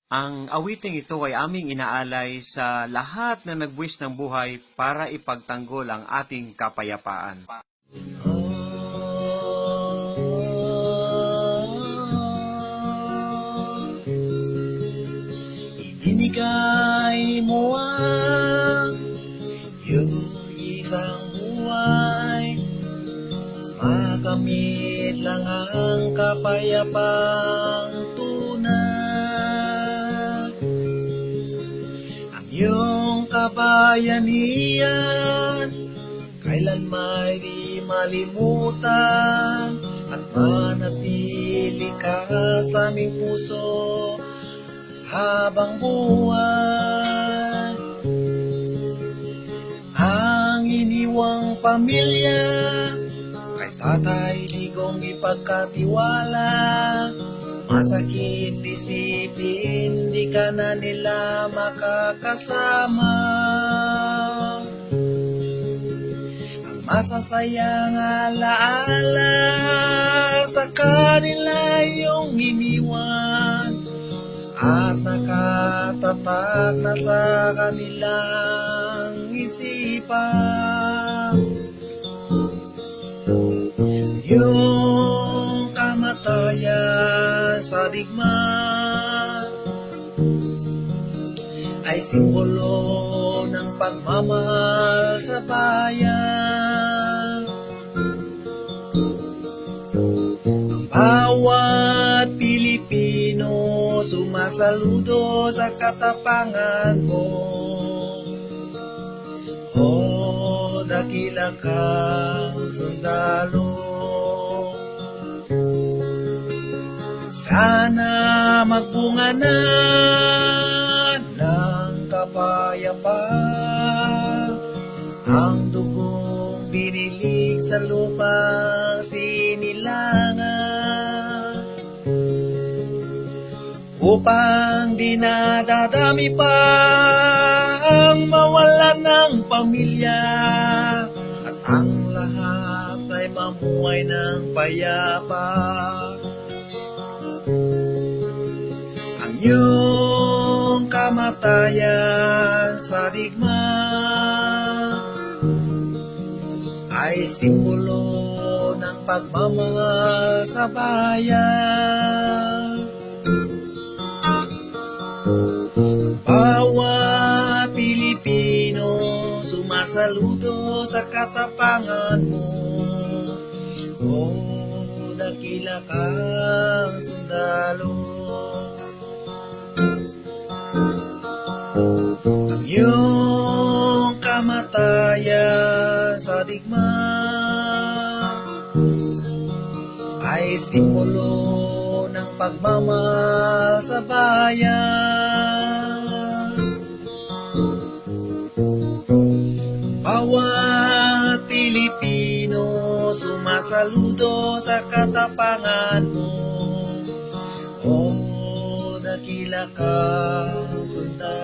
Ang awiting ito ay aming inaalay sa lahat na nagbuwis ng buhay para ipagtanggol ang ating kapayapaan. Ibinigay mo ang iyong isang buhay, makamit lang ang kapayapang tunay. Ang iyong kabayanihan kailan may di malimutan, at manatili ka sa aming puso habang buhay. Ang iniwang pamilya kay Tatay Digong ipagkatiwala, masakit isipin di ka na nila makakasama. Ang masasayang alaala sa kanila iyong iniwan, at nakatatak na sa kanilang isipan. Yung kamatayan sa digma ay simbolo ng pagmamahal sa bayan. Bawat Pilipino sumasaludo sa katapangan mo. O dakila kang sundalo, sana magbunga na ng kapayapaan ang dugong binilig sa lupang sinilangan, upang dinadadami pa ang mawalan ng pamilya, at ang lahat ay mamuhay ng payapa. Ang iyong kamatayan sa digma ay simbolo ng pagmamahal sa bayan. Bawat Pilipino sumasaludo sa katapangan mo. O dakila kang sundalo, ang iyong kamatayan sa digma ay simbolo ng pagmamahal sa bayan. Bawat Pilipino sumasaludo sa katapangan mo. O dakila kang sundalo,